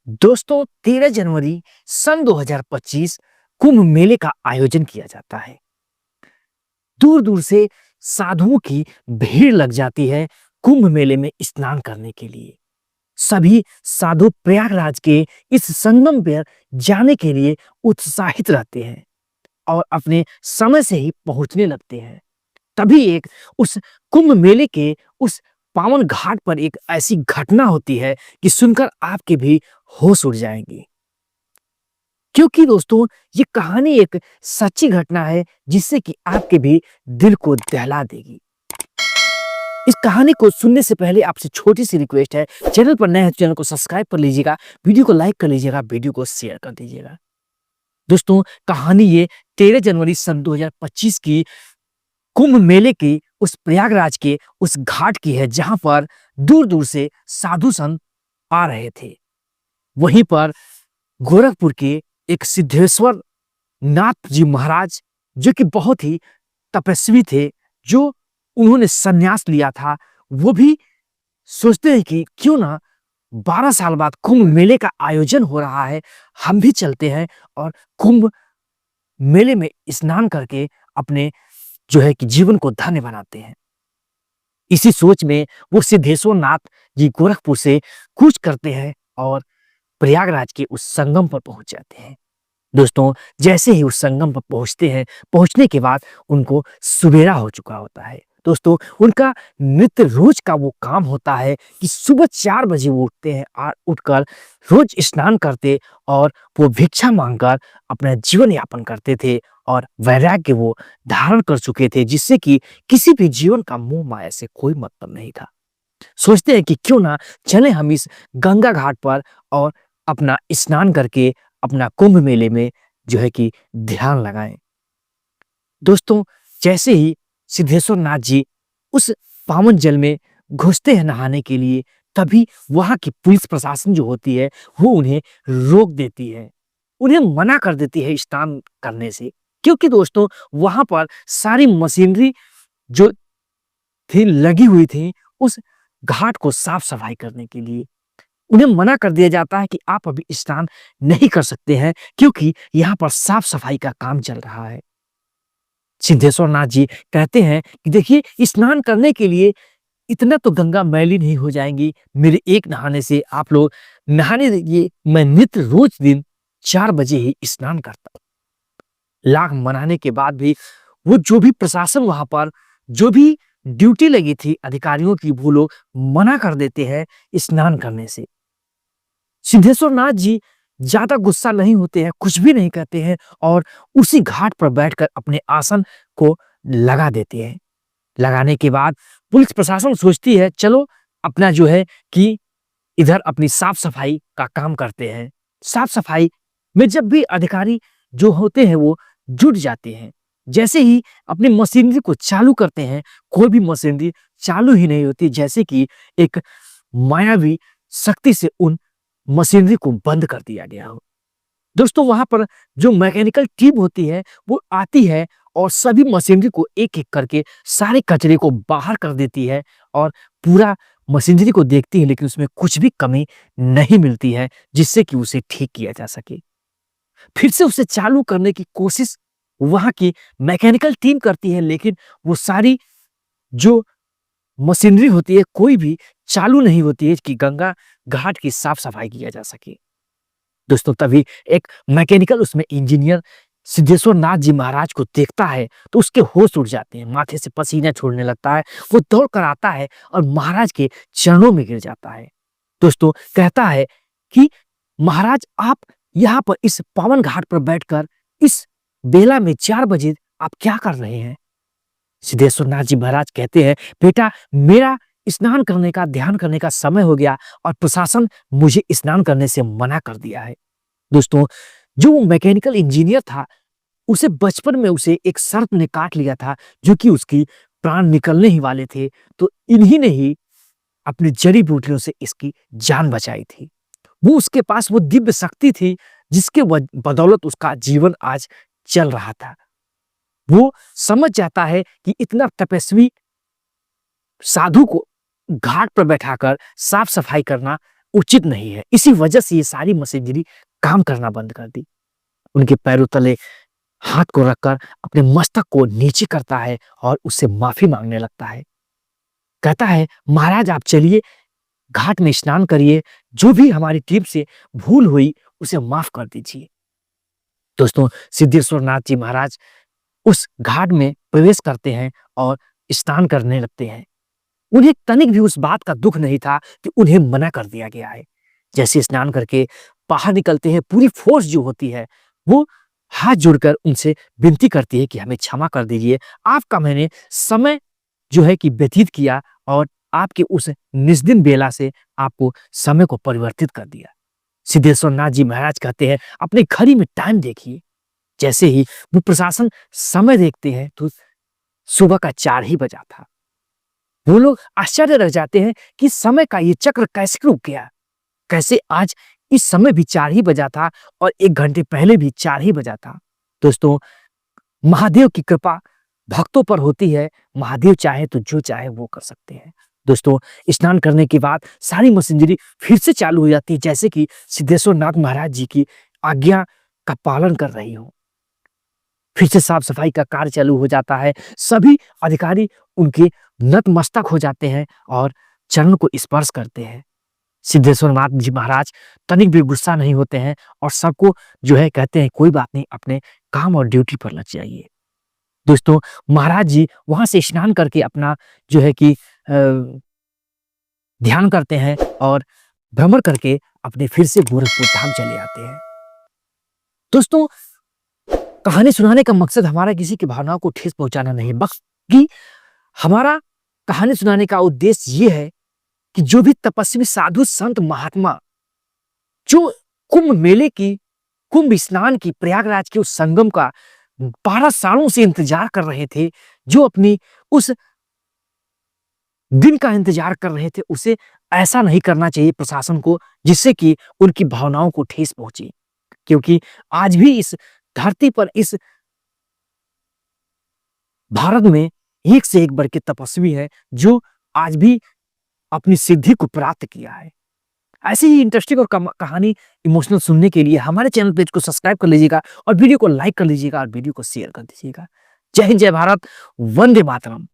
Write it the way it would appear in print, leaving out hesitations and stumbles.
दोस्तों 13 जनवरी सन 2025 कुंभ मेले का आयोजन किया जाता है। दूर दूर से साधुओं की भीड़ लग जाती है कुंभ मेले में स्नान करने के लिए। सभी साधु प्रयागराज के इस संगम पर जाने के लिए उत्साहित रहते हैं और अपने समय से ही पहुंचने लगते हैं। तभी एक उस कुंभ मेले के उस पावन घाट पर एक ऐसी घटना होती है कि सुनकर आपके भी होश उड़ जाएंगे। क्योंकि दोस्तों ये कहानी एक सच्ची घटना है जिससे कि आपके भी दिल को दहला देगी। इस कहानी को सुनने से पहले आपसे छोटी सी रिक्वेस्ट है, चैनल पर नए हैं तो चैनल को सब्सक्राइब कर लीजिएगा, वीडियो को लाइक कर लीजिएगा, वीडियो को शेयर कर दीजिएगा। दोस्तों कहानी ये 13 जनवरी सन 2025 की कुंभ मेले की उस प्रयागराज के उस घाट की है जहां पर दूर दूर से साधु संत आ रहे थे। वहीं पर गोरखपुर के एक सिद्धेश्वर नाथ जी महाराज जो कि बहुत ही तपस्वी थे, जो उन्होंने संन्यास लिया था, वो भी सोचते हैं कि क्यों ना 12 साल बाद कुंभ मेले का आयोजन हो रहा है, हम भी चलते हैं और कुंभ मेले में स्नान करके अपने जो है कि जीवन को धन्य बनाते हैं। इसी सोच में वो सिद्धेश्वर नाथ जी गोरखपुर से कूच करते हैं और प्रयागराज के उस संगम पर पहुंच जाते हैं। दोस्तों जैसे ही उस संगम पर पहुंचते हैं, पहुंचने के बाद उनको सुबेरा हो चुका होता है। दोस्तों उनका नित्य रोज का वो काम होता है कि सुबह 4 बजे वो उठते हैं और उठकर रोज स्नान करते और वो भिक्षा मांगकर अपना जीवन यापन करते थे और वैराग्य वो धारण कर चुके थे, जिससे कि किसी भी जीवन का मोह माया से कोई मतलब नहीं था। सोचते हैं कि क्यों ना चले हम इस गंगा घाट पर और अपना स्नान करके अपना कुंभ मेले में जो है कि ध्यान लगाएं। दोस्तों जैसे ही सिद्धेश्वर नाथ जी उस पावन जल में घुसते हैं नहाने के लिए, तभी वहां की पुलिस प्रशासन जो होती है वो उन्हें रोक देती है, उन्हें मना कर देती है स्नान करने से। क्योंकि दोस्तों वहां पर सारी मशीनरी जो थी लगी हुई थी उस घाट को साफ सफाई करने के लिए। उन्हें मना कर दिया जाता है कि आप अभी स्नान नहीं कर सकते हैं क्योंकि यहाँ पर साफ सफाई का काम चल रहा है। सिद्धेश्वर नाथ जी कहते हैं कि देखिए स्नान करने के लिए इतना तो गंगा मैली नहीं हो जाएंगी, मेरे एक नहाने से आप लोग नहाने दीजिए। मैं नित्य रोज दिन 4 बजे ही स्नान करता। लाख मनाने के बाद भी वो जो भी प्रशासन वहां पर जो भी ड्यूटी लगी थी अधिकारियों की, वो लोग मना कर देते हैं स्नान करने से। सिद्धेश्वर नाथ जी ज्यादा गुस्सा नहीं होते हैं, कुछ भी नहीं कहते हैं और उसी घाट पर बैठकर अपने आसन को लगा देते हैं। लगाने के बाद पुलिस प्रशासन सोचती है चलो अपना जो है कि इधर अपनी साफ सफाई का काम करते हैं। साफ सफाई में जब भी अधिकारी जो होते हैं वो जुट जाते हैं, जैसे ही अपनी मशीनरी को चालू करते हैं, कोई भी मशीनरी चालू ही नहीं होती, जैसे कि एक मायावी शक्ति से उन मशीनरी को बंद कर दिया गया हो। दोस्तों वहां पर जो मैकेनिकल टीम होती है वो आती है और सभी मशीनरी को एक एक करके सारे कचरे को बाहर कर देती है और पूरा मशीनरी को देखती है, लेकिन उसमें कुछ भी कमी नहीं मिलती है जिससे कि उसे ठीक किया जा सके। फिर से उसे चालू करने की कोशिश वहां की मैकेनिकल टीम करती है, लेकिन वो सारी जो मशीनरी होती है कोई भी चालू नहीं होती है कि गंगा घाट की साफ सफाई किया जा सके। दोस्तों तभी एक मैकेनिकल उसमें इंजीनियर सिद्धेश्वर नाथ जी महाराज को देखता है तो उसके होश उड़ जाते हैं, माथे से पसीना छोड़ने लगता है। वो दौड़ कर आता है और महाराज के चरणों में गिर जाता है। दोस्तों कहता है कि महाराज आप यहाँ पर इस पावन घाट पर बैठकर इस बेला में 4 बजे आप क्या कर रहे हैं? सिद्धेश्वर नाथ जी महाराज कहते हैं बेटा मेरा स्नान करने का ध्यान करने का समय हो गया और प्रशासन मुझे स्नान करने से मना कर दिया है। दोस्तों जो वो मैकेनिकल इंजीनियर था उसे बचपन में उसे एक सर्प ने काट लिया था जो कि उसकी प्राण निकलने ही वाले थे, तो इन्हीं ने ही अपनी जड़ी बूटियों से इसकी जान बचाई थी। वो उसके पास वो दिव्य शक्ति थी जिसके बदौलत उसका जीवन आज चल रहा था। वो समझ जाता है कि इतना तपस्वी साधु को घाट पर बैठाकर साफ सफाई करना उचित नहीं है। इसी वजह से ये सारी मशीनरी काम करना बंद कर दी। उनके पैरों तले हाथ को रखकर अपने मस्तक को नीचे करता है और उससे माफी मांगने लगता है। कहता है, महाराज आप चलिए, घाट में स्नान करिए, जो भी हमारी टीम से भूल हुई उसे माफ कर दीजिए। दोस्तों, सिद्धेश्वर नाथ जी महाराज उस घाट में प्रवेश करते हैं और स्नान करने लगते हैं। उन्हें तनिक भी उस बात का दुख नहीं था कि उन्हें मना कर दिया गया है। जैसे स्नान करके बाहर निकलते हैं, पूरी फोर्स जो होती है वो हाथ जोड़कर उनसे विनती करती है कि हमें क्षमा कर दीजिए, आपका मैंने समय जो है कि व्यतीत किया और आपके उस निस्दिन बेला से आपको समय को परिवर्तित कर दिया। सिद्धेश्वर नाथ जी महाराज कहते हैं, अपने घड़ी में टाइम देखिए। जैसे ही वो प्रशासन समय देखते हैं तो सुबह का 4 ही बजा था। वो लोग आश्चर्य रह जाते हैं कि समय का ये चक्र कैसे रुक गया, कैसे आज इस समय भी 4 ही बजा था और 1 घंटे पहले भी 4 ही बजा था। दोस्तों, महादेव की कृपा भक्तों पर होती है। महादेव चाहे तो जो चाहे वो कर सकते हैं। दोस्तों, स्नान करने के बाद सारी मशीनरी फिर से चालू हो जाती है, जैसे कि सिद्धेश्वर नाथ महाराज जी की आज्ञा का पालन कर रही हो। फिर से साफ सफाई का कार्य चालू हो जाता है। सभी अधिकारी उनके नतमस्तक हो जाते हैं और चरण को स्पर्श करते हैं। सिद्धेश्वर नाथ जी महाराज तनिक भी गुस्सा नहीं होते हैं और सबको जो है कहते हैं, कोई बात नहीं, अपने काम और ड्यूटी पर लग जाइए। दोस्तों, महाराज जी वहां से स्नान करके अपना जो है कि ध्यान करते हैं और भ्रमण करके अपने फिर से गोरखपुर धाम चले आते हैं। दोस्तों, कहानी सुनाने का मकसद हमारा किसी की भावनाओं को ठेस पहुंचाना नहीं, बल्कि हमारा कहानी सुनाने का उद्देश्य ये है कि जो भी तपस्वी साधु संत महात्मा जो कुंभ मेले की, कुंभ स्नान की, प्रयागराज के उस संगम का 12 सालों से इंतजार कर रहे थे, जो अपनी उस दिन का इंतजार कर रहे थे, उसे ऐसा नहीं करना चाहिए प्रशासन को जिससे कि उनकी भावनाओं को ठेस पहुंचे। क्योंकि आज भी इस धरती पर, इस भारत में एक से एक बढ़ के तपस्वी है जो आज भी अपनी सिद्धि को प्राप्त किया है। ऐसी ही इंटरेस्टिंग और कहानी इमोशनल सुनने के लिए हमारे चैनल पेज को सब्सक्राइब कर लीजिएगा और वीडियो को लाइक कर लीजिएगा और वीडियो को शेयर कर दीजिएगा। जय हिंद, जय भारत, वंदे मातरम।